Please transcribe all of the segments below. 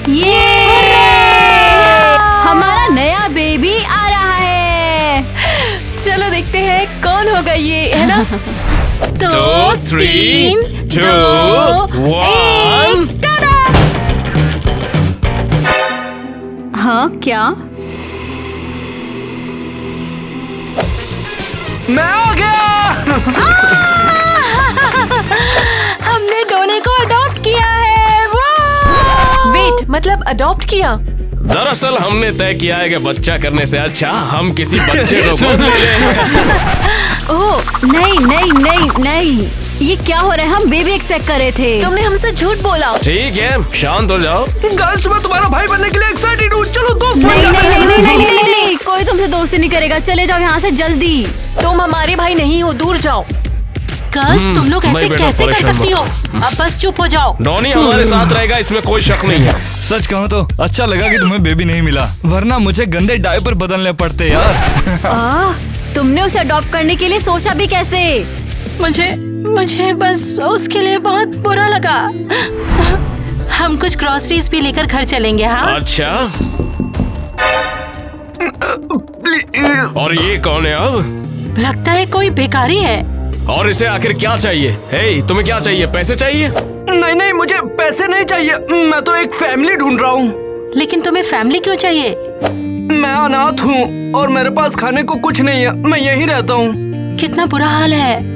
ये हमारा नया बेबी आ रहा है। चलो देखते हैं कौन होगा ये, है ना? 2, 3, 2, 1। हाँ क्या? मैं आ गया। हमने डोनी को अडॉप्ट किया है। वो वेट, मतलब अडॉप्ट किया? दरअसल हमने तय किया है कि बच्चा करने से अच्छा हम किसी बच्चे को गोद ले लें। ओह नहीं नहीं नहीं नहीं, ये क्या हो रहा है? हम बेबी एक्सपेक्ट कर रहे थे। तुमने हमसे झूठ बोला। ठीक है, शांत हो जाओ। गर्ल्स, मैं तुम्हारा भाई बनने के लिए एक्साइटेड हूँ। चलो दोस्त बन नहीं जाते नहीं हैं। नहीं नहीं नहीं नहीं नहीं, कोई तुमसे दोस्ती नहीं करेगा। चले जाओ यहाँ से जल्दी। तुम हमारे भाई नहीं हो, दूर जाओ। गर्ल्स, तुम लोग नहीं ऐसे बेटा, कैसे कर परेशान सकती हो? अब बस चुप हो जाओ। डॉनी हमारे साथ रहेगा, इसमें कोई शक नहीं है। सच कहूँ तो अच्छा लगा कि तुम्हें बेबी नहीं मिला, वरना मुझे गंदे डायपर बदलने पड़ते यार। तुमने उसे अडॉप्ट करने के लिए सोचा भी कैसे? मुझे बस उसके लिए बहुत बुरा लगा। हम कुछ ग्रोसरीज भी लेकर घर चलेंगे। हाँ अच्छा, प्लीज। और ये कौन है अब? लगता है कोई भिखारी है। और इसे आखिर क्या चाहिए? हे, तुम्हें क्या चाहिए? पैसे चाहिए? नहीं नहीं, मुझे पैसे नहीं चाहिए। मैं तो एक फैमिली ढूंढ रहा हूँ। लेकिन तुम्हें फैमिली क्यों चाहिए? मैं अनाथ हूँ और मेरे पास खाने को कुछ नहीं है। मैं यहीं रहता हूँ। कितना बुरा हाल है।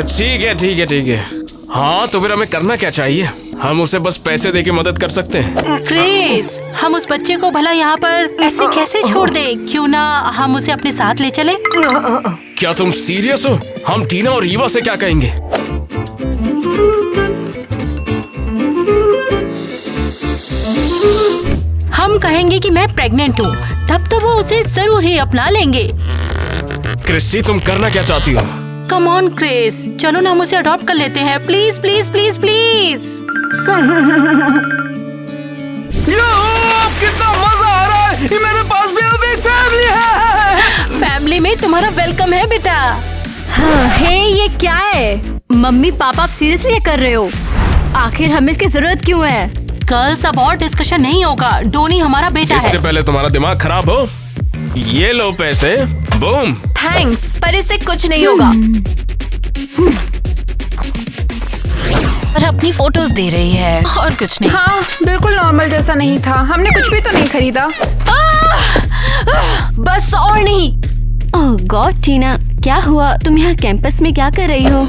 ठीक है ठीक है ठीक है। हाँ तो फिर हमें करना क्या चाहिए? हम उसे बस पैसे देके मदद कर सकते हैं। क्रिस, हम उस बच्चे को भला यहाँ पर ऐसे कैसे छोड़ दें? क्यों ना हम उसे अपने साथ ले चले? क्या तुम सीरियस हो? हम टीना और ईवा से क्या कहेंगे? हम कहेंगे कि मैं प्रेग्नेंट हूँ, तब तो वो उसे जरूर ही अपना लेंगे। क्रिस्टी, तुम करना क्या चाहती हो? कम ऑन क्रिस, चलो ना हम उसे अडॉप्ट कर लेते हैं। Please please please please. कितना मजा आ रहा है। ये मेरे पास भी अब एक फैमिली है। फैमिली में तुम्हारा वेलकम है बेटा। हाँ, हे ये क्या है? मम्मी पापा आप सीरियसली ये कर रहे हो? आखिर हमें इसकी जरूरत क्यों है? गर्ल्स, अब और डिस्कशन नहीं होगा। डोनी हमारा बेटा इससे है। पहले तुम्हारा दिमाग खराब हो। ये लो पैसे, बूम। थैंक्स, पर इससे कुछ नहीं होगा। और अपनी फोटोज दे रही है और कुछ नहीं। हाँ, बिल्कुल नॉर्मल जैसा नहीं था। हमने कुछ भी तो नहीं खरीदा। बस और नहीं। ओह गॉड टीना, क्या हुआ? तुम यहाँ कैंपस में क्या कर रही हो?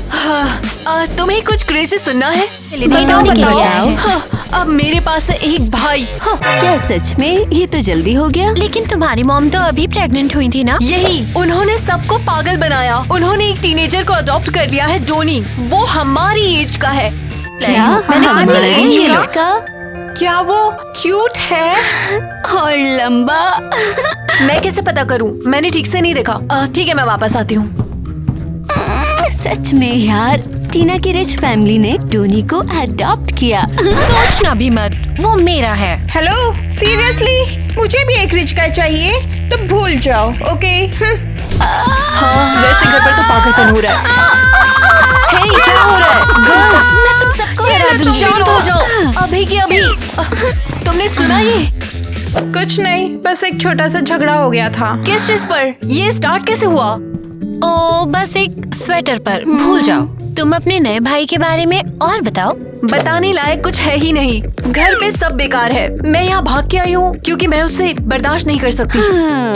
तुम्हें कुछ क्रेजी सुनना है? बताओ। हाँ, अब मेरे पास है एक भाई। क्या सच में? ये तो जल्दी हो गया। लेकिन तुम्हारी मॉम तो अभी प्रेग्नेंट हुई थी ना? यही, उन्होंने सबको पागल बनाया। उन्होंने एक टीनेजर को अडॉप्ट कर लिया है, डोनी। वो हमारी एज का है। क्या? हमारी एज का? क्या वो क्यूट है? और लंबा? मैं कैसे पता करूं? मैंने ठीक से नहीं देखा। ठीक है, मैं वापस आती हूँ। सच में यार, टीना की रिच फैमिली ने डोनी को अडॉप्ट किया। सोचना भी मत, वो मेरा है। Hello, seriously? मुझे भी एक रिच गाय चाहिए, तो भूल जाओ, ओके? हाँ, वैसे घर पर तो पागलपन हो रहा है। हे, क्या हो रहा है? गर्ल्स, मैं तुम सबको हरा दूंगी। शांत हो जाओ, अभी की अभी। तुमने सुना ये? कुछ नहीं, बस एक छोटा सा झगड़ा हो गया था। किस चीज पर? ये स्टार्ट कैसे हुआ? ओ बस एक स्वेटर पर। भूल जाओ। तुम अपने नए भाई के बारे में और बताओ। बताने लायक कुछ है ही नहीं। घर पे सब बेकार है। मैं यहाँ भाग के आई हूँ क्योंकि मैं उसे बर्दाश्त नहीं कर सकती।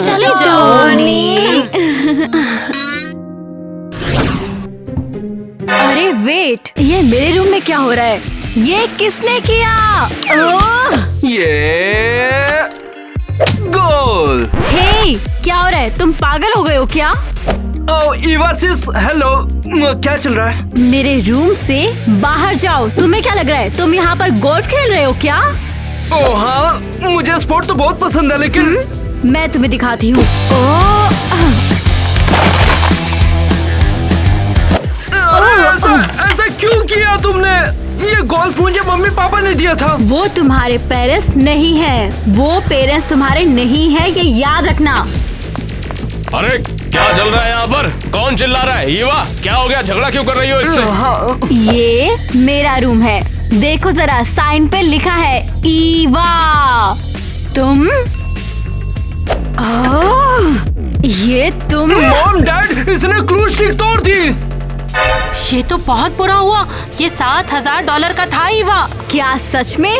चले जाओ। अरे वेट, ये मेरे रूम में क्या हो रहा है? ये किसने किया? ओह ये गोल। हे, क्या हो रहा है? तुम पागल हो गए हो क्या? ओ ईवा सिस, हेलो। क्या चल रहा है? मेरे रूम से बाहर जाओ। तुम्हें क्या लग रहा है? तुम यहाँ पर गोल्फ खेल रहे हो क्या? ओ हाँ, मुझे स्पोर्ट तो बहुत पसंद है, लेकिन मैं तुम्हें दिखाती हूँ। ऐसा क्यों किया तुमने? ये गोल्फ मुझे मम्मी पापा ने दिया था। वो तुम्हारे पेरेंट्स नहीं है। वो पेरेंट्स तुम्हारे नहीं है, ये याद रखना। अरे क्या चल रहा है यहाँ पर? कौन चिल्ला रहा है? ईवा, क्या हो गया? झगड़ा क्यों कर रही हो इससे? ये मेरा रूम है। देखो जरा, साइन पे लिखा है ईवा। तुम ये तुम। मॉम डैड, इसने क्रू स्टिक तोड़ दी। ये तो बहुत बुरा हुआ। ये $7,000 का था ईवा। क्या सच में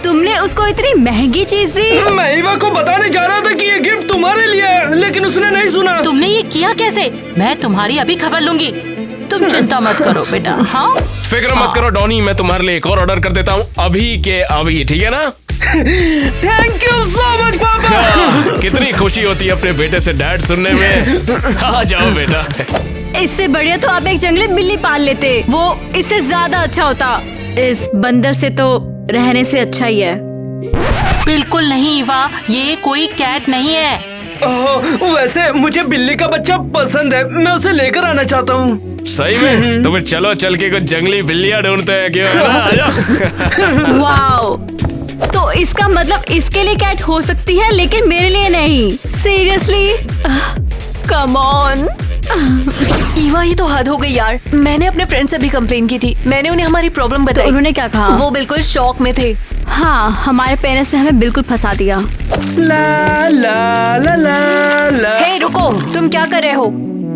तुमने उसको इतनी महंगी चीज दी? मैं ईवा को बताने जा रहा था कि ये गिफ्ट तुम्हारे लिए है, लेकिन उसने नहीं सुना। तुमने ये किया कैसे? मैं तुम्हारी अभी खबर लूंगी। तुम चिंता मत करो बेटा। हाँ, फिक्र मत करो डॉनी, मैं तुम्हारे लिए एक और ऑर्डर कर देता हूँ अभी के अभी, ठीक है ना? थैंक यू सो मच पापा। कितनी खुशी होती है अपने बेटे से डैड सुनने में। आ जाओ बेटा। इससे बढ़िया तो आप एक जंगली बिल्ली पाल लेते, वो इससे ज्यादा अच्छा होता। इस बंदर से तो रहने से अच्छा ही है। बिल्कुल नहीं ईवा, ये कोई कैट नहीं है। वैसे मुझे बिल्ली का बच्चा पसंद है, मैं उसे लेकर आना चाहता हूँ। सही में? तो फिर चलो चल के कुछ जंगली बिल्लियाँ ढूंढते हैं, क्यों है ना? आ जाओ। वाओ, तो इसका मतलब इसके लिए कैट हो सकती है लेकिन मेरे लिए नहीं। सीरियसली? Come on. ईवा, ये तो हद हो गई यार। मैंने अपने फ्रेंड से भी कंप्लेन की थी। मैंने उन्हें हमारी प्रॉब्लम तो बताई। उन्होंने क्या कहा? वो बिल्कुल शॉक में थे। हाँ, हमारे पेरेंट्स ने हमें बिल्कुल फंसा दिया। ला ला ला ला ला। हे रुको, तुम क्या कर रहे हो?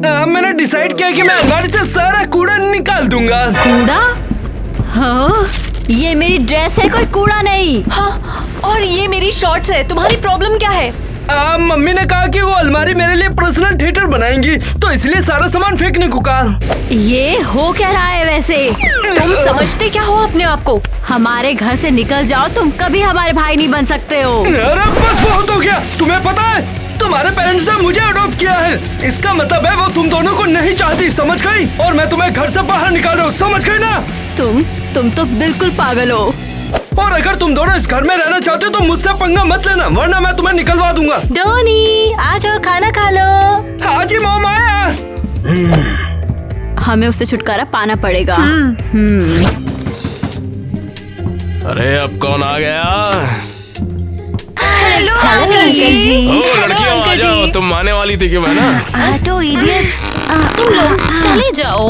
मैंने डिसाइड किया कि मैं अलमारी से सारा कूड़ा निकाल दूंगा। कूड़ा? हाँ, ये मेरी ड्रेस है, कोई कूड़ा नहीं। हाँ, और ये मेरी शॉर्ट्स है। तुम्हारी प्रॉब्लम क्या है? मम्मी ने कहा कि वो अलमारी मेरे लिए पर्सनल थिएटर बनाएंगी, तो इसलिए सारा सामान फेंकने को कहा। ये हो क्या रहा है वैसे? तुम समझते क्या हो अपने आप को? हमारे घर से निकल जाओ, तुम कभी हमारे भाई नहीं बन सकते हो। अरे बस बहुत हो गया। तुम्हें पता है, तुम्हारे पेरेंट्स ने मुझे अडॉप्ट किया है। इसका मतलब है वो तुम दोनों को नहीं चाहती, समझ गई? और मैं तुम्हें घर से बाहर निकाल रहा हूँ, समझ गई ना? तुम तो बिल्कुल पागल हो। और अगर तुम दोनों इस घर में रहना चाहते हो तो मुझसे पंगा मत लेना, वरना मैं तुम्हें निकलवा दूंगा। डॉनी, आ जाओ, खाना खा लो। हाँ जी मॉम, आया। हमें उससे छुटकारा पाना पड़ेगा। अरे अब कौन आ गया? हेलो अंकल जी। ओ लड़कियों, आ जाओ। तुम आने वाली थी क्यों, है ना? तो इडियट्स। तुम लोग चले जाओ।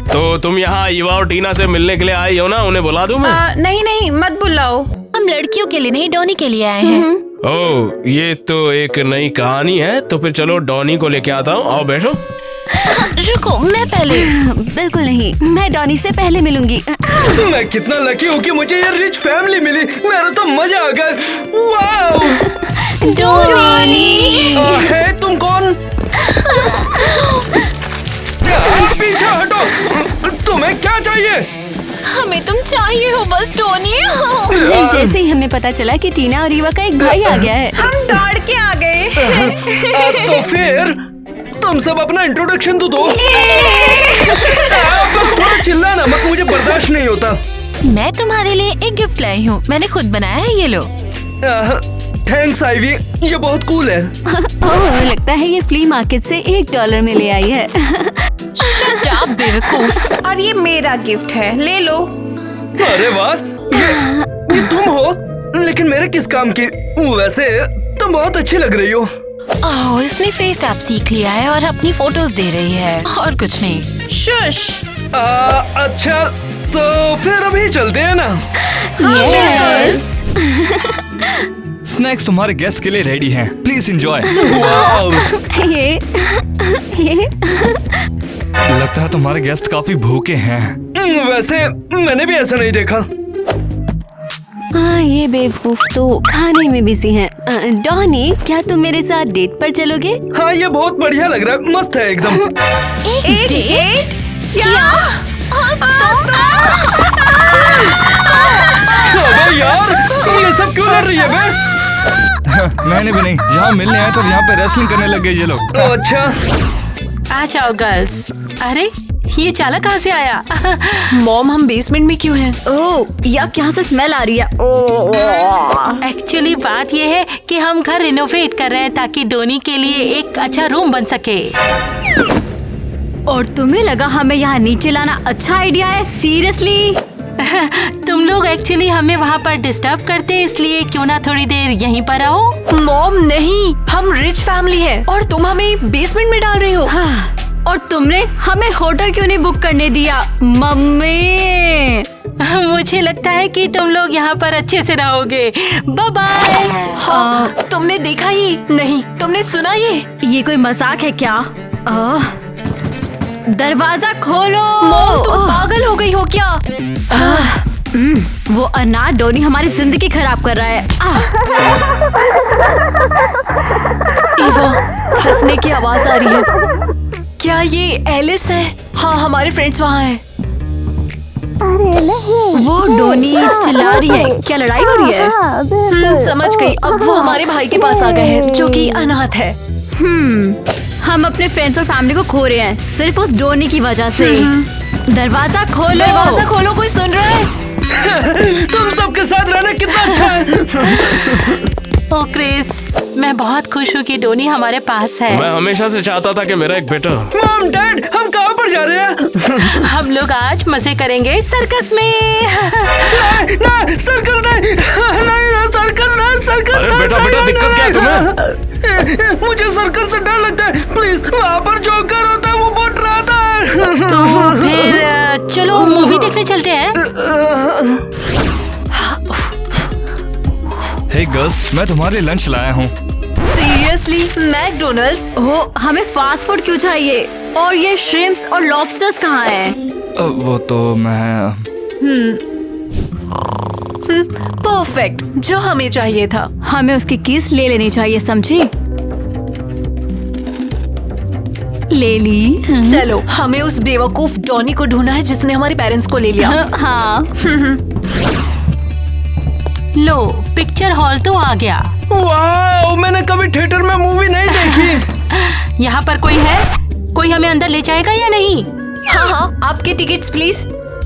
तो तुम यहाँ ईवा और टीना से मिलने के लिए आई हो ना? उन्हें बुला दूं मैं? नहीं नहीं, मत बुलाओ। हम लड़कियों के लिए नहीं, डॉनी के लिए आए हैं। ओह, ये तो एक नई कहानी है। तो फिर चलो डॉनी को लेके आता हूँ। आओ बैठो। रुको, मैं पहले। बिल्कुल नहीं, मैं डॉनी से पहले मिलूंगी। मैं कितना लकी हूँ कि मुझे ये रिच फैमिली मिली। मेरा तो मजा आ गया। वाओ। डॉनी। है तुम कौन? पीछे हटो। तुम्हें क्या चाहिए? हमें तुम चाहिए हो बस डॉनी। जैसे ही हमें पता चला कि टीना और ईवा का एक भाई आ गया है, हम दौड़ के आ गए। तो फिर तुम सब अपना इंट्रोडक्शन तो दो। बस थोड़ा चिल्लाना मत, मुझे बर्दाश्त नहीं होता। मैं तुम्हारे लिए एक गिफ्ट लाई हूँ, मैंने खुद बनाया है, ये लो। थैंक्स आइवी, ये बहुत कूल है। ओह, लगता है ये फ्ली मार्केट से $1 में ले आई है। शट अप बेवकूफ। और ये मेरा गिफ्ट है, ले लो। अरे वाह, ये तुम हो, लेकिन मेरे किस काम की? वैसे तुम बहुत अच्छी लग रही हो। ओह, इसने फेस ऐप सीख लिया है और अपनी फोटोज दे रही है, और कुछ नहीं। शुश। अच्छा, तो फिर अभी चलते हैं ना? यस। स्नैक्स तुम्हारे गेस्ट के लिए रेडी हैं, प्लीज एंजॉय। ये लगता है तुम्हारे गेस्ट काफी भूखे हैं। वैसे मैंने भी ऐसा नहीं देखा। हाँ, ये बेवकूफ तो खाने में बिजी हैं। डॉनी, क्या तुम मेरे साथ डेट पर चलोगे? हाँ, ये बहुत बढ़िया लग रहा है, मस्त है एकदम। एक डेट? क्या? अबे यार, ये सब क्यों कर रही है बे? मैंने भी नहीं, यहाँ मिलने आए तो यहाँ पे रेसलिंग करने लग गए ये लोग। अच्छा, आ जाओ गर्ल्स। अरे ये चालक कहाँ से आया? मॉम, हम बेसमेंट में क्यों हैं? ओह, या यहाँ से स्मेल आ रही है। एक्चुअली बात ये है कि हम घर रिनोवेट कर रहे हैं ताकि डोनी के लिए एक अच्छा रूम बन सके। और तुम्हें लगा हमें यहाँ नीचे लाना अच्छा आइडिया है? सीरियसली? तुम लोग एक्चुअली हमें वहाँ पर डिस्टर्ब करते, इसलिए क्यों ना थोड़ी देर यहीं पर रहो। मॉम नहीं, हम रिच फैमिली है और तुम हमें बेसमेंट में डाल रहे हो। और तुमने हमें होटल क्यों नहीं बुक करने दिया मम्मी? मुझे लगता है कि तुम लोग यहाँ पर अच्छे से रहोगे। Bye bye. हाँ, तुमने देखा ही नहीं, तुमने सुना ये कोई मजाक है क्या? दरवाजा खोलो। मॉम, तुम पागल हो गई हो क्या? वो अनाथ डोनी हमारी जिंदगी खराब कर रहा है। ईवा, हंसने की आवाज आ रही है। क्या ये एलिस है? हाँ, हमारे फ्रेंड्स वहाँ हैं। वो डोनी चिल्ला रही है, क्या लड़ाई हो रही है? समझ गई। अब वो हमारे भाई के पास आ गए हैं जो कि अनाथ है। हम अपने फ्रेंड्स और फैमिली को खो रहे हैं सिर्फ उस डोनी की वजह से। दरवाजा खोलो। दरवाजा खोलो, कोई सुन रहा है? तुम सबके साथ रहना कितना अच्छा है। ओ क्रिस, मैं बहुत खुश हूँ कि डोनी हमारे पास है। मैं हमेशा से चाहता था कि मेरा एक बेटा। मॉम डैड, हम कहाँ पर जा रहे हैं? हम लोग आज मजे करेंगे सर्कस में। नहीं, सर्कस नहीं, नहीं सर्कस नहीं, सर्कस अरे बेटा, बेटा, दिक्कत क्या है तुम्हें? मुझे सर्कस से डर लगता है। प्लीज, वहाँ पर जोकर होता है, वो बहुत डराता है। तो फिर चलो मूवी देखने चलते हैं। हे गर्ल्स, मैं तुम्हारे लिए लंच लाया हूँ। सीरियसली? मैकडोनल्ड्स? हमें फास्ट फूड क्यों चाहिए? और ये श्रिम्प्स और लॉबस्टर्स कहाँ हैं? वो तो मैं परफेक्ट, जो हमें चाहिए था। हमें उसकी कीस ले लेनी चाहिए, समझी? ले ली। चलो, हमें उस बेवकूफ डॉनी को ढूंढना है जिसने हमारे पेरेंट्स को ले लिया। हाँ। लो, पिक्चर हॉल तो आ गया। वाह, मैंने कभी थिएटर में मूवी नहीं देखी। यहाँ पर कोई है? कोई हमें अंदर ले जाएगा या नहीं? हाँ हाँ, आपके टिकट्स प्लीज।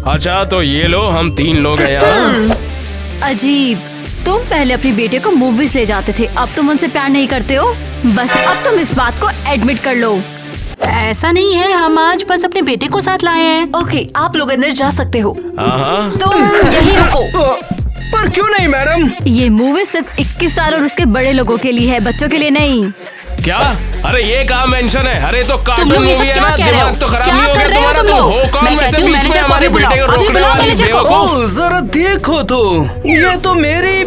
अच्छा तो ये लो, हम 3 लोग हैं यहाँ। अजीब, तुम पहले अपनी बेटे को मूवीज ले जाते थे, अब तुम उनसे प्यार नहीं करते हो। बस अब तुम इस बात को एडमिट कर लो। ऐसा नहीं है, हम आज बस अपने बेटे को साथ लाए हैं। ओके, आप लोग अंदर जा सकते हो। हाँ, तुम यहीं रुको। पर क्यों नहीं मैडम? ये मूवी सिर्फ 21 साल और उसके बड़े लोगों के लिए है, बच्चों के लिए नहीं। क्या? अरे ये कहाँ मेंशन है? अरे तो तुम कार्टून लोग ये मूवी सब है क्या ना, कह रहे हो? दिमाग तो खराब क्या नहीं हो कर गया रहे हो तुम्हारा? तुम तुम लोग? हो कौन मैं वैसे कहती हूँ बीच में मैनेजर को हमारे अभी बेटे को बुलाओ, अभी रोकने बुलाओ वाली मैनेजर को। बेवकूफ? ओह, जरा देखो तो, ये तो मेरी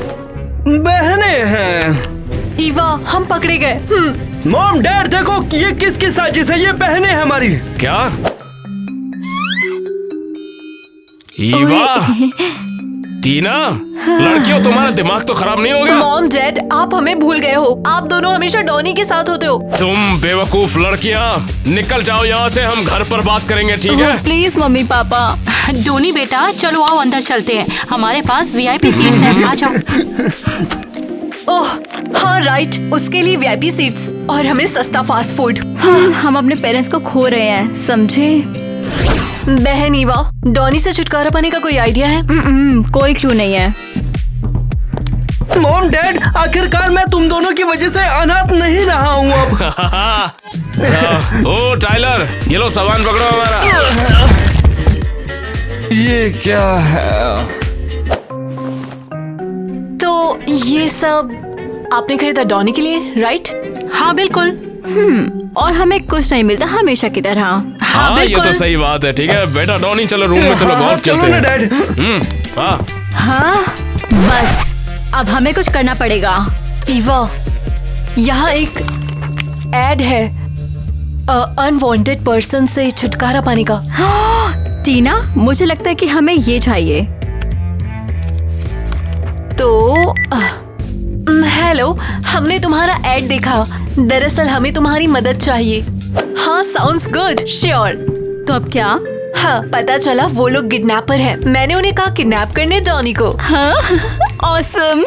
बहनें हैं। ईवा, हम पकड़े गए। मॉम डैड, देखो ये किसकी साजिश है? ये बहनें हैं हमारी। क्या? ईवा, टीना, लड़कियों तुम्हारा दिमाग तो खराब नहीं हो गया? मॉम डैड, आप हमें भूल गए हो। आप दोनों हमेशा डॉनी के साथ होते हो। तुम बेवकूफ लड़कियां, निकल जाओ यहाँ से, हम घर पर बात करेंगे, ठीक है? Please mummy papa. डोनी बेटा, चलो आओ अंदर चलते हैं। हमारे पास VIP सीट्स हैं, आ जाओ। ओह हाँ राइट, उसके लिए VIP सीट्स और हमें सस्ता फास्ट फूड। हम अपने पेरेंट्स को खो रहे हैं, समझे? बहन ईवा, डॉनी से छुटकारा पाने का कोई आइडिया है? कोई क्लू नहीं है। मॉम डैड, आखिरकार मैं तुम दोनों की वजह से अनाथ नहीं रहा हूँ अब। ओ टाइलर, ये लो सामान पकड़ो हमारा। ये क्या है? तो ये सब आपने खरीदा डॉनी के लिए, राइट? हाँ बिल्कुल। और हमें कुछ नहीं मिलता, हमेशा की तरह। हाँ ये तो सही बात है, ठीक है बेटा डॉनी, चलो रूम में, चलो गोल्फ चलो खेलते ना हैं। डैड। हाँ हाँ, बस अब हमें कुछ करना पड़ेगा। ईवा, यहाँ एक एड है अनवांटेड पर्सन से छुटकारा पाने का। टीना, मुझे लगता है कि हमें ये चाहिए। तो हेलो, हमने तुम्हारा एड देखा। दरअसल हमें तुम्हारी मदद चाहिए। हाँ, साउंड्स गुड, श्योर। तो अब क्या? हाँ, पता चला वो लोग किडनैपर हैं। मैंने उन्हें कहा किडनैप करने डॉनी को। ऑसम।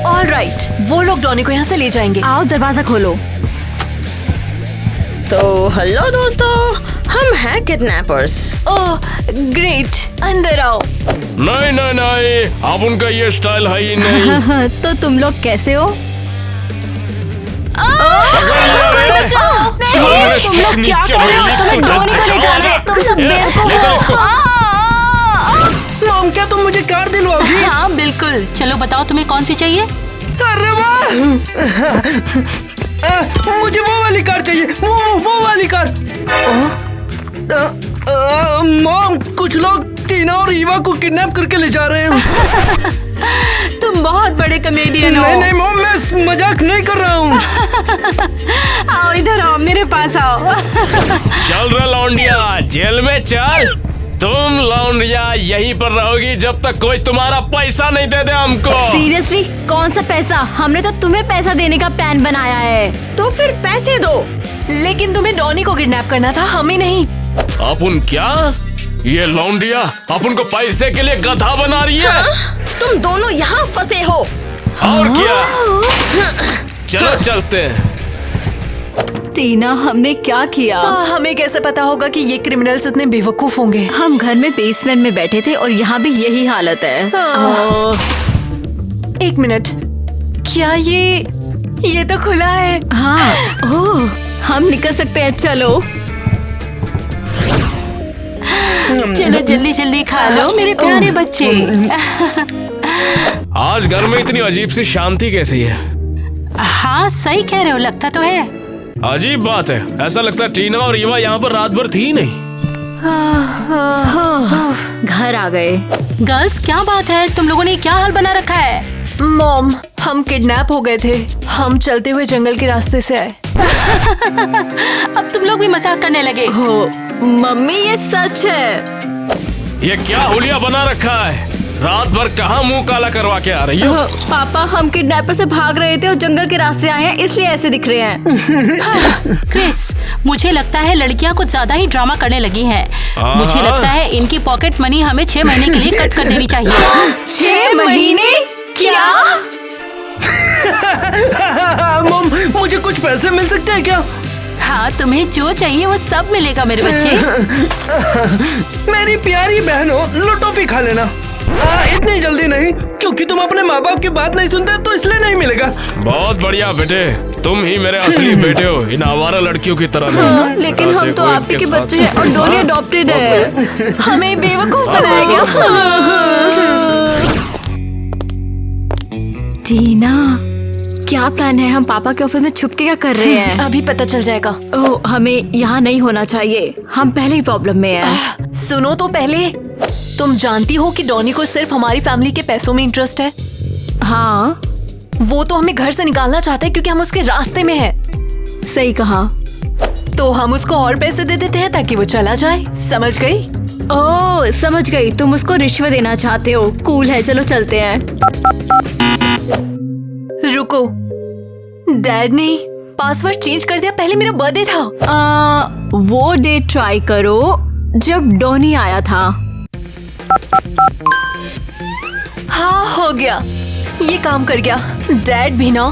ऑलराइट, वो लोग डॉनी को यहाँ से ले जाएंगे। आओ दरवाजा खोलो। तो हेलो दोस्तों, हम हैं किडनैपर्स। ओह ग्रेट, अंदर आओ। नहीं नहीं नहीं, अब उनका ये स्टाइल है ही नहीं। तो तुम लोग कैसे हो? तुम लोग क्या कर रहे हो? तुम्हें डोनी को ले जा रहे हैं, तुम सब बेवकूफ हो। मॉम, क्या तुम मुझे कार दिलवाओगी? हाँ बिल्कुल, चलो बताओ तुम्हें कौन सी चाहिए? अरे वाह! मुझे वो वाली कार चाहिए, वो वाली कार। मॉम, कुछ लोग टीना और ईवा को किडनैप करके ले जा रहे हैं। तुम बहुत बड़े कमेडियन हो। नहीं मॉम, मैं मजाक नहीं कर रहा हूँ। आओ इधर आओ, मेरे पास आओ। चल रहा लौंडिया, जेल में चल। तुम लौंडिया यहीं पर रहोगी जब तक कोई तुम्हारा पैसा नहीं दे दे हमको। सीरियसली, कौन सा पैसा? हमने तो तुम्हें पैसा देने का प्लान बनाया है। तो फिर पैसे दो। लेकिन तुम्हें डॉनी को किडनैप करना था, हमें नहीं। अपन क्या? ये लौंडिया अपन को पैसे के लिए गधा बना रही है। तुम दोनों यहाँ फंसे हो। और क्या? चलो चलते हैं। टीना, हमने क्या किया? हमें कैसे पता होगा कि ये क्रिमिनल्स इतने बेवकूफ होंगे? हम घर में बेसमेंट में बैठे थे और यहाँ भी यही हालत है। एक मिनट, क्या ये तो खुला है? हाँ, ओह, हम निकल सकते हैं। चलो चलो जल्दी जल्दी खा लो मेरे प्यारे बच्चे। आज घर में इतनी अजीब सी शांति कैसी है? हाँ सही कह रहे हो, लगता तो है। अजीब बात है, ऐसा लगता है टीना और ईवा यहाँ पर रात भर थी नहीं। घर आ गए। गर्ल्स, क्या बात है, तुम लोगों ने क्या हाल बना रखा है? मॉम, हम किडनैप हो गए थे। हम चलते हुए जंगल के रास्ते से आए। अब तुम लोग भी मजाक करने लगे हो। मम्मी, ये सच है। ये क्या हुलिया बना रखा है? रात भर कहाँ मुंह काला करवा के आ रही हो? पापा, हम किडनैपर से भाग रहे थे और जंगल के रास्ते आए हैं, इसलिए ऐसे दिख रहे हैं। क्रिस, मुझे लगता है लड़कियां कुछ ज्यादा ही ड्रामा करने लगी हैं। मुझे लगता है इनकी पॉकेट मनी हमें 6 महीने के लिए कट कर देनी चाहिए। 6 महीने? क्या? मॉम, मुझे कुछ पैसे मिल सकते हैं क्या? हाँ, तुम्हें जो चाहिए वो सब मिलेगा मेरे बच्चे। मेरी प्यारी बहनों, लो टॉफी खा लेना। इतनी जल्दी नहीं, क्योंकि तुम अपने माँ बाप की बात नहीं सुनते तो इसलिए नहीं मिलेगा। बहुत बढ़िया बेटे, तुम ही मेरे असली बेटे हो, इन आवारा लड़कियों की तरह हाँ, नहीं। लेकिन हम तो आप ही के बच्चे हैं और डॉनी अडॉप्टेड है। हमें बेवकूफ बनाया गया। टीना, क्या प्लान है? हम पापा के ऑफिस में छुप के क्या कर रहे हैं? अभी पता चल जाएगा। ओह, हमें यहाँ नहीं होना चाहिए, हम पहले ही प्रॉब्लम में हैं। सुनो तो पहले, तुम जानती हो कि डॉनी को सिर्फ हमारी फैमिली के पैसों में इंटरेस्ट है। हाँ, वो तो हमें घर से निकालना चाहता है क्योंकि हम उसके रास्ते में हैं। सही कहा। तो हम उसको और पैसे दे देते हैं ताकि वो चला जाए। समझ गई? ओह, समझ गई, तुम उसको रिश्वत देना चाहते हो। कूल है, चलो चलते हैं। रुको, डैड ने पासवर्ड चेंज कर दिया। पहले मेरा बर्थडे था। वो डे ट्राई करो जब डॉनी आया था। हाँ, हो गया, ये काम कर गया। डैड भी ना।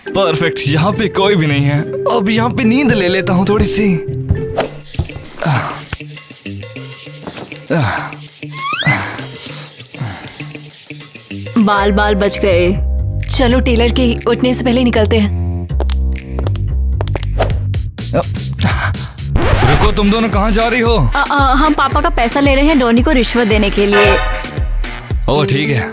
परफेक्ट, यहाँ पे कोई भी नहीं है। अब यहाँ पे नींद ले लेता हूँ थोड़ी सी। बाल बाल बच गए। चलो टेलर के उठने से पहले निकलते हैं। रुको, तुम दोनों कहाँ जा रही हो? हम पापा का पैसा ले रहे हैं डॉनी को रिश्वत देने के लिए। ओह ठीक है।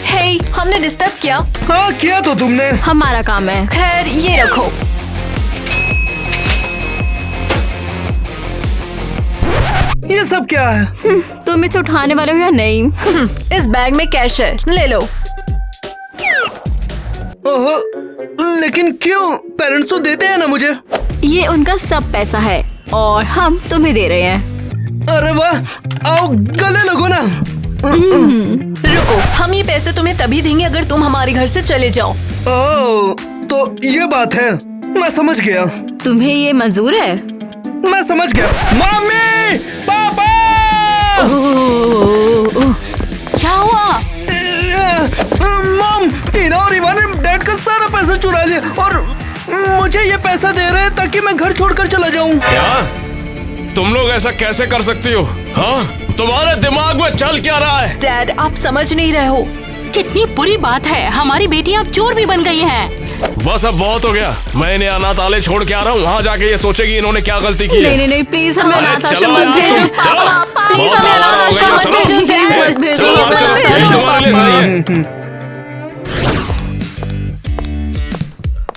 हे, हमने डिस्टर्ब किया? हाँ, किया तो तुमने। हमारा काम है। खैर, ये रखो। ये सब क्या है? तुम इसे उठाने वाले हो या नहीं? इस बैग में कैश है, ले लो। ओह, लेकिन क्यों? पेरेंट्स तो देते हैं ना मुझे। ये उनका सब पैसा है और हम तुम्हें दे रहे हैं। अरे वाह, आओ गले लगो ना। रुको, हम ये पैसे तुम्हें तभी देंगे अगर तुम हमारे घर से चले जाओ। ओह, तो ये बात है। मैं समझ गया। तुम्हें ये मंजूर है? मैं समझ गया। मम्मी, पापा! क्या हुआ? मॉम, टीना और ईवा ने डैड का सारा पैसा चुरा लिया और मुझे ये पैसा दे रहे हैं ताकि मैं घर छोड़कर चला जाऊं। क्या? तुम लोग ऐसा कैसे कर सकती हो? हाँ, तुम्हारे दिमाग में चल क्या रहा है? डैड, आप समझ नहीं रहे हो। कितनी बुरी बात है, हमारी बेटियां अब चोर भी बन गई हैं। बस अब बहुत हो गया। मैं इन्हें अनाथालय छोड़ के आ रहा हूँ। वहाँ जाके ये सोचेगी इन्होंने क्या गलती की है। नहीं प्लीज हमें अरे अनाथ चलो आश्रम मत यार, भेजो। चलो। प्लीज हमें अनाथ आश्रम मत भेजो। प्लीज मत भेजो। चलो, प्लीज चलो, मत चलो, भेजो। तुम्हारे लिए सही है।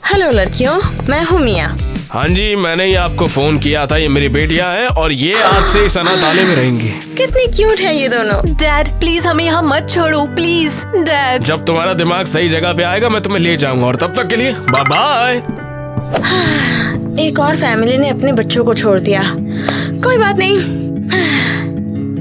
हेलो लड़कियों, मैं हूँ मिया। हाँ जी, मैंने ही आपको फोन किया था। ये मेरी बेटियां हैं और ये आज से इस अनाथालय में रहेंगी। कितनी क्यूट है ये दोनों। डैड प्लीज हमें यहाँ मत छोड़ो प्लीज डैड। जब तुम्हारा दिमाग सही जगह पे आएगा मैं तुम्हें ले जाऊंगा, और तब तक के लिए बाय बाय। एक और फैमिली ने अपने बच्चों को छोड़ दिया। कोई बात नहीं।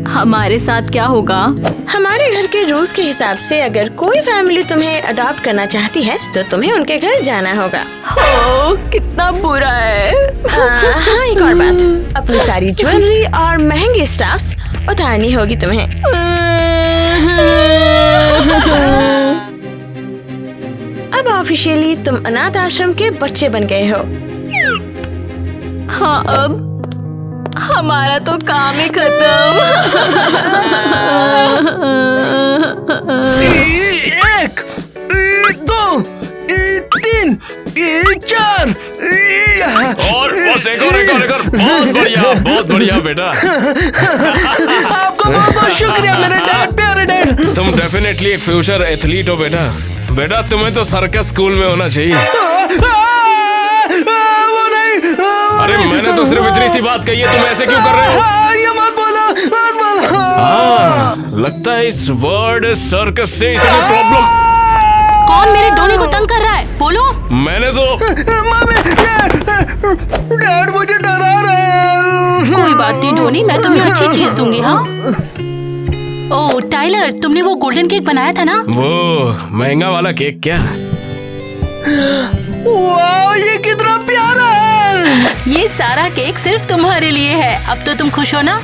हमारे साथ क्या होगा? हमारे घर के रूल्स के हिसाब से अगर कोई फैमिली तुम्हें अडॉप्ट करना चाहती है तो तुम्हें उनके घर जाना होगा। हो कितना बुरा है। हाँ, एक और बात, अपनी सारी ज्वेलरी और महंगी स्टाफ्स उतारनी होगी तुम्हें। अब ऑफिशियली तुम अनाथ आश्रम के बच्चे बन गए हो। हाँ, अब हमारा तो काम ही खत्म। एक, दो, तीन, चार। और बस एक और। बहुत बढ़िया बेटा। आपका बहुत बहुत शुक्रिया मेरे डैड, प्यारे डैड। तुम डेफिनेटली एक फ्यूचर एथलीट हो बेटा। बेटा तुम्हें तो सर्कस स्कूल में होना चाहिए। वो नहीं। अरे मैंने तो सिर्फ इतनी सी बात कही है, तुम ऐसे क्यों कर रहे हो? ये मत बोलो, मत बोलो। हाँ, लगता है इस वर्ड सर्कस से इसकी प्रॉब्लम। कौन मेरे डोनी को तंग कर रहा है? बोलो। मैंने तो मम्मी, डैड मुझे डरा रहे हैं। कोई बात नहीं डोनी, मैं तुम्हें अच्छी चीज दूंगी। हाँ। ओह टाइलर, तुमने वो गोल्डन केक बनाया था ना? वो महंगा वाला केक क्या? वाह, ये कितना प्यारा है। ये सारा केक सिर्फ तुम्हारे लिए है। अब तो तुम खुश हो ना?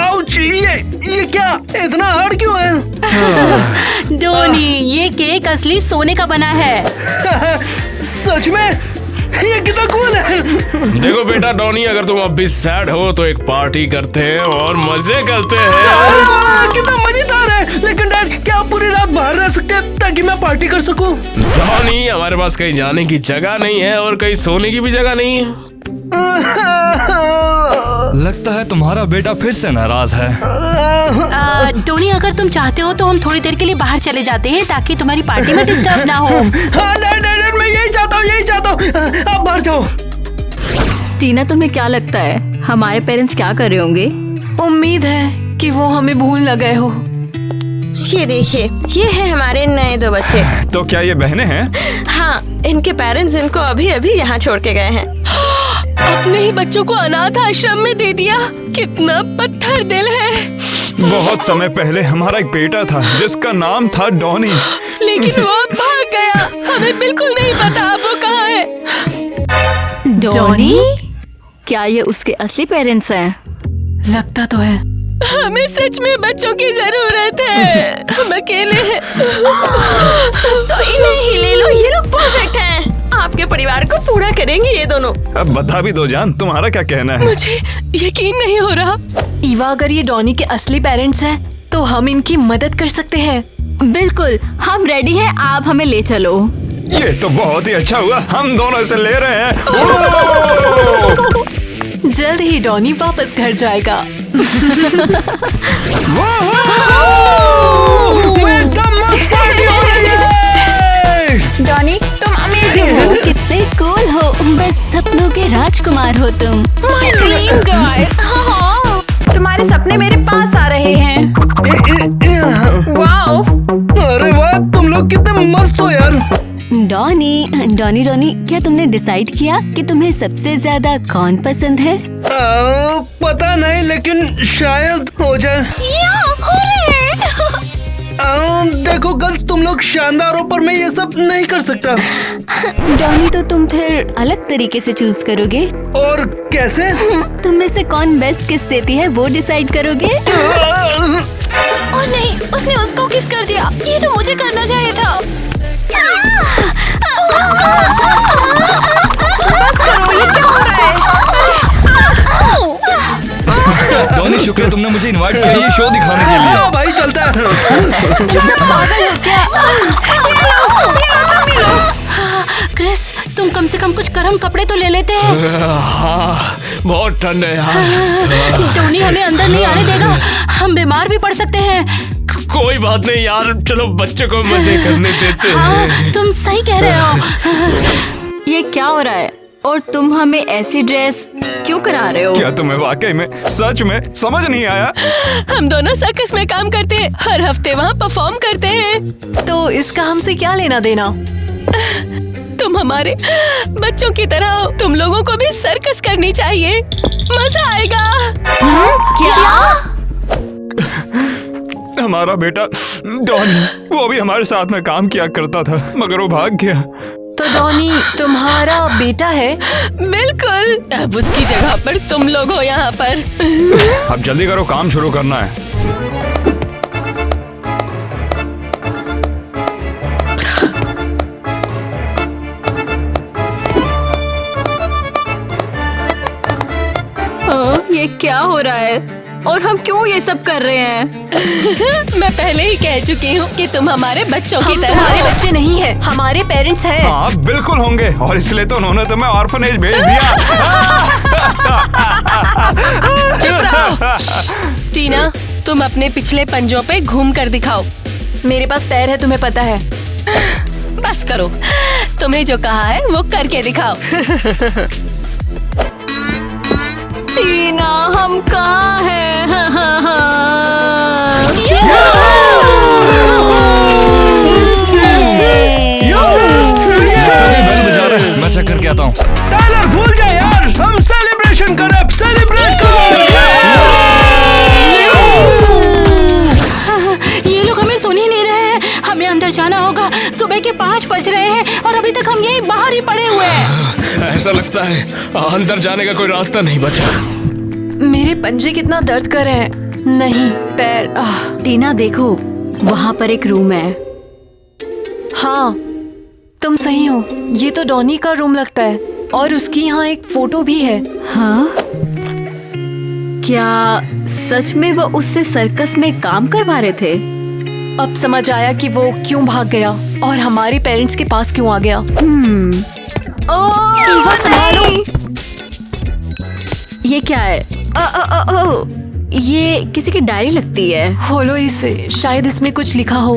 आउच, ये क्या इतना हार्ड क्यों है? डोनी, ये केक असली सोने का बना है। सच में? ये कितना कूल है। देखो बेटा डॉनी, अगर तुम अब भी सैड हो तो एक पार्टी करते हैं और मजे करते हैं। कितना मजेदार है। लेकिन डैड, क्या आप पूरी रात बाहर रह सकते हैं ताकि मैं पार्टी कर सकूं? डॉनी, हमारे पास कहीं जाने की जगह नहीं है और कहीं सोने की भी जगह नहीं है। लगता है तुम्हारा बेटा फिर से नाराज है। डोनी, अगर तुम चाहते हो तो हम थोड़ी देर के लिए बाहर चले जाते हैं ताकि तुम्हारी पार्टी में डिस्टर्ब ना हो। हाँ डैड, मैं यही चाहता हूँ। आप बाहर जाओ। टीना, तुम्हें क्या लगता है हमारे पेरेंट्स क्या कर रहे होंगे? उम्मीद है कि वो हमें भूल न गए हो। ये देखिए, ये है हमारे नए 2 बच्चे। तो क्या ये बहनें हैं? हाँ, इनके पेरेंट्स इनको अभी अभी यहाँ छोड़ के गए हैं। अपने ही बच्चों को अनाथ आश्रम में दे दिया। कितना पत्थर दिल है। बहुत समय पहले हमारा एक बेटा था जिसका नाम था डॉनी, लेकिन वो अब भाग गया। हमें बिल्कुल नहीं पता वो कहाँ है। डॉनी? क्या ये उसके असली पेरेंट्स हैं? लगता तो है। हमें सच में बच्चों की जरूरत है। हम अकेले हैं। तो इन्हें ही ले लो, ये लोग परफेक्ट हैं। आपके परिवार को पूरा करेंगे ये दोनों। अब बता भी दो जान, तुम्हारा क्या कहना है? मुझे यकीन नहीं हो रहा। ईवा, अगर ये डॉनी के असली पेरेंट्स हैं तो हम इनकी मदद कर सकते हैं। बिल्कुल, हम रेडी हैं, आप हमें ले चलो। ये तो बहुत ही अच्छा हुआ, हम दोनों इसे ले रहे हैं। जल्द ही डॉनी वापस घर जाएगा। डॉनी, तुम अमेजिंग हो। कितने कूल हो, बस सपनों के राजकुमार हो तुम। My dream girl. हाँ। तुम्हारे सपने मेरे पास आ रहे हैं। वाओ। अरे वाह, तुम लोग कितने मस्त हो यार। डॉनी, क्या तुमने डिसाइड किया कि तुम्हें सबसे ज्यादा कौन पसंद है? पता नहीं, लेकिन शायद हो जाए। देखो गर्ल्स, तुम लोग शानदार हो पर मैं ये सब नहीं कर सकता। डॉनी, तो तुम फिर अलग तरीके से चूज करोगे? और कैसे? तुम में से कौन बेस्ट किस देती है वो डिसाइड करोगे? और नहीं, उसने उसको किस कर दिया। ये तो मुझे करना चाहिए था। बस करो, ये क्या हो रहा है? डॉनी शुक्र है तुमने मुझे इनवाइट किया ये शो दिखाने के लिए। हाँ भाई चलता है। क्रिस, तुम कम से कम कुछ गर्म कपड़े तो ले लेते हैं। हाँ, बहुत ठंड है यार। टोनी हमें अंदर नहीं आने देगा, हम बीमार भी पड़ सकते हैं। कोई बात नहीं यार, चलो बच्चे को मजे करने देते हैं। हाँ, तुम सही कह रहे हो। ये क्या हो रहा है? और तुम हमें ऐसी ड्रेस क्यों करा रहे हो? क्या तुम्हें वाकई में सच में समझ नहीं आया? हम दोनों सर्कस में काम करते हैं, हर हफ्ते वहाँ परफॉर्म करते हैं। तो इसका हमसे क्या लेना देना? तुम हमारे बच्चों की तरह हो, तुम लोगों को भी सर्कस करनी चाहिए, मजा आएगा। क्या? हमारा बेटा डॉनी, वो भी हमारे साथ में काम किया करता था मगर वो भाग गया। तो डॉनी तुम्हारा बेटा है? बिल्कुल, अब उसकी जगह पर तुम लोग हो यहाँ पर। अब जल्दी करो, काम शुरू करना है। ये क्या हो रहा है? और हम क्यों ये सब कर रहे हैं? मैं पहले ही कह चुकी हूँ कि तुम हमारे बच्चों की तरह। हमारे बच्चे नहीं हैं, हमारे पेरेंट्स हैं। हाँ बिल्कुल होंगे, और इसलिए तो उन्होंने तुम्हें ऑर्फनेज भेज दिया। चुप रहो। टीना, तुम अपने पिछले पंजों पे घूम कर दिखाओ। मेरे पास पैर है, तुम्हें पता है। बस करो, तुम्हें जो कहा है वो करके दिखाओ। टीना, हम कहाँ हैं? बेल बजा रहा है, मैं चेक करके आता हूँ। टाइलर भूल जाए यार, हम सेलिब्रेशन करें, सेलिब्रेट करो। ये लोग हमें सुन ही नहीं रहे हैं, हमें अंदर जाना होगा। सुबह के 5 बज रहे हैं और अभी तक हम यहीं बाहर ही पड़े हुए हैं। ऐसा लगता है अंदर जाने का कोई रास्ता नहीं बचा। मेरे पंजे कितना दर्द कर रहे हैं। नहीं, पैर। टीना देखो, वहाँ पर एक रूम है। हाँ, तुम सही हो, ये तो डॉनी का रूम लगता है और उसकी यहाँ एक फोटो भी है। हाँ? क्या सच में वो उससे सर्कस में काम करवा रहे थे? अब समझ आया कि वो क्यों भाग गया और हमारे पेरेंट्स के पास क्यों आ गया। ईवा, संभालो। ये क्या है? ये किसी की डायरी लगती है। खोलो इसे, शायद इसमें कुछ लिखा हो।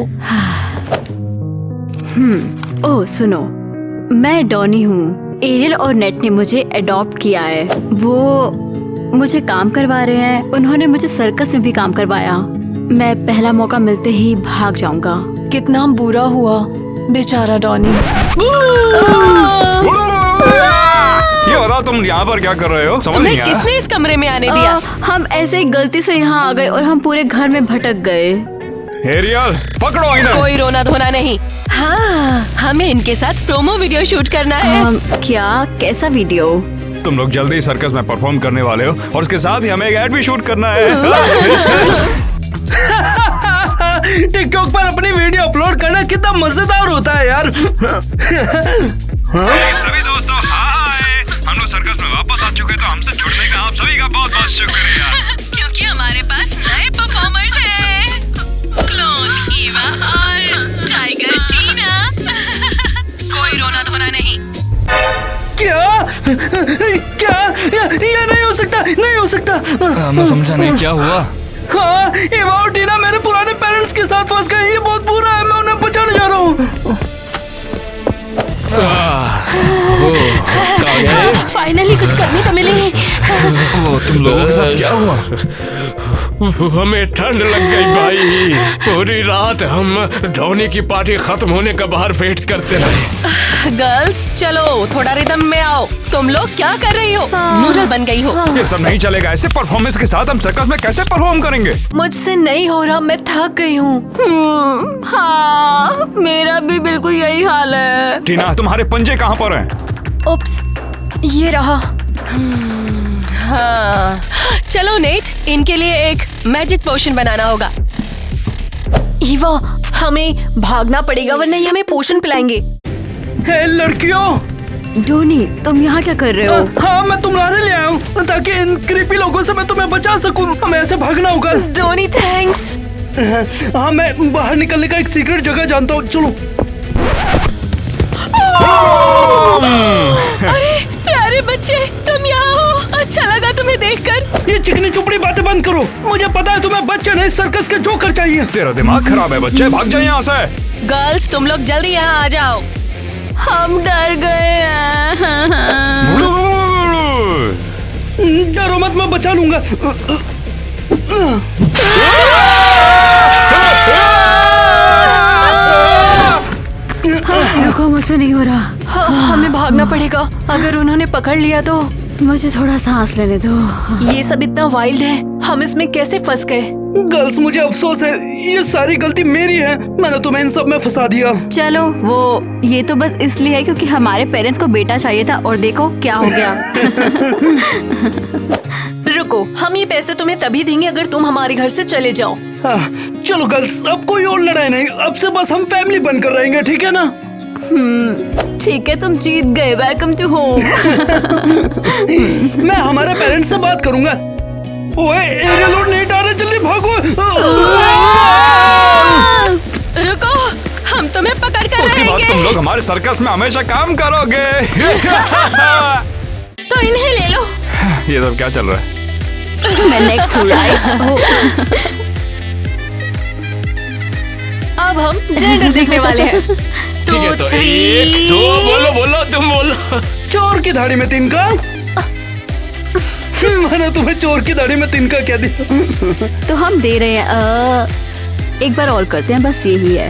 ओह सुनो, मैं डॉनी हूँ। एरियल और नेट ने मुझे अडॉप्ट किया है। वो मुझे काम करवा रहे हैं। उन्होंने मुझे सर्कस में भी काम करवाया। मैं पहला मौका मिलते ही भाग जाऊंगा। कितना बुरा हुआ बेचारा डॉनी। ये बताओ तुम यहाँ पर क्या कर रहे हो? समझ नहीं तुम्हें आया। किसने इस कमरे में आने दिया? हम ऐसे ही गलती से यहाँ आ गए और हम पूरे घर में भटक गए। एरियल, पकड़ो इन्हें। कोई रोना धोना नहीं। हाँ, हमें इनके साथ प्रोमो वीडियो शूट करना है। क्या? कैसा वीडियो? तुम लोग जल्दी सर्कस में परफॉर्म करने वाले हो और उसके साथ ही हमें एक ऐड भी शूट करना है। टिकटॉक पर अपनी वीडियो अपलोड करना कितना मजेदार होता है यार। सभी दोस्तों, हाय, हम लोग सर्कस में वापस आ चुके, तो हमसे जुड़ने का आप सभी का बहुत बहुत शुक्रिया। क्योंकि हमारे पास नए परफॉर्मर्स हैं, क्लोन ईवा और टाइगर टीना। कोई रोना धोना नहीं। क्या? क्या? ये नहीं हो सकता, नहीं हो सकता। मैं समझा नहीं, क्या हुआ? हाँ, ईवा और टीना मेरे पुराने पेरेंट्स के साथ फंस गए। ये बहुत बुरा है, मैं उन्हें बचाने जा रहा हूँ। फाइनली कुछ करनी तो मिली। तुम लोगों के साथ क्या हुआ? हमें ठंड लग गई भाई। पूरी रात हम डॉनी की पार्टी खत्म होने का बाहर वेट करते रहे। गर्ल्स, चलो थोड़ा रिदम में आओ। तुम लोग क्या कर रही हो? नूडल बन गई हो। ये सब नहीं चलेगा, ऐसे परफॉर्मेंस के साथ हम सर्कस में कैसे परफॉर्म करेंगे? मुझसे नहीं हो रहा, मैं थक गई हूँ। हाँ, मेरा भी बिल्कुल यही हाल है। टीना, तुम्हारे पंजे कहाँ पर हैं? उप्स, ये रहा। हाँ, चलो नेट, इनके लिए एक मैजिक पोशन बनाना होगा। ईवा, हमें भागना पड़ेगा वरना ये हमें पोशन पिलाएंगे। हे लड़कियों, डोनी, तुम यहाँ क्या कर रहे हो? हाँ मैं तुम्हारे लिए आया हूँ ताकि इन क्रीपी लोगों से जिससे मैं तुम्हें बचा सकूं। हमें ऐसे भागना होगा। Donny thanks. हाँ, मैं बाहर निकलने का एक सीक्रेट जगह जानता हूँ। चलो। अरे प्यारे बच्चे, तुम यहाँ हो। अच्छा लगा तुम्हें देखकर। ये चिकनी चुपड़ी बातें बंद करो। मुझे पता है तुम्हें बच्चे नहीं, सर्कस के जोकर चाहिए। तेरा दिमाग खराब है बच्चे, भाग जाए यहाँ से। गर्ल्स, तुम लोग जल्दी यहाँ आ जाओ। हम डर गए हैं। डरो मत, मैं बचा लूंगा। रुको, मुझसे नहीं हो रहा। हमें भागना पड़ेगा। अगर उन्होंने पकड़ लिया तो। मुझे थोड़ा सांस लेने दो। ये सब इतना वाइल्ड है, हम इसमें कैसे फंस गए? गर्ल्स, मुझे अफसोस है, ये सारी गलती मेरी है। मैंने तुम्हें इन सब में फंसा दिया। चलो, ये तो बस इसलिए है क्योंकि हमारे पेरेंट्स को बेटा चाहिए था और देखो क्या हो गया। रुको, हम ये पैसे तुम्हें तभी देंगे अगर तुम हमारे घर से चले जाओ। हाँ, चलो गर्ल्स, अब कोई और लड़ाई नहीं। अब से बस हम फैमिली बनकर रहेंगे, ठीक है ना? ठीक है, तुम जीत गए। Welcome to home. मैं हमारे पेरेंट्स से बात करूंगा। ओए, एरियल और नेट आ रहे, जल्दी भागो। रुको, हम तुम्हें पकड़ कर उसके बाद रहेंगे। तुम लोग हमारे सर्कस में हमेशा काम करोगे। तो इन्हें ले लो। ये सब क्या चल रहा है? मैं नेक्स्ट हूँ, अब हम जेंडर देखने वाले हैं। ठीक है, तो 1 2 बोलो, तुम बोलो। चोर की दाढ़ी में तिनका। मैंने तुम्हें चोर की दाढ़ी में तिनका क्या दिया? तो हम दे रहे हैं। एक बार और करते हैं, बस यही है।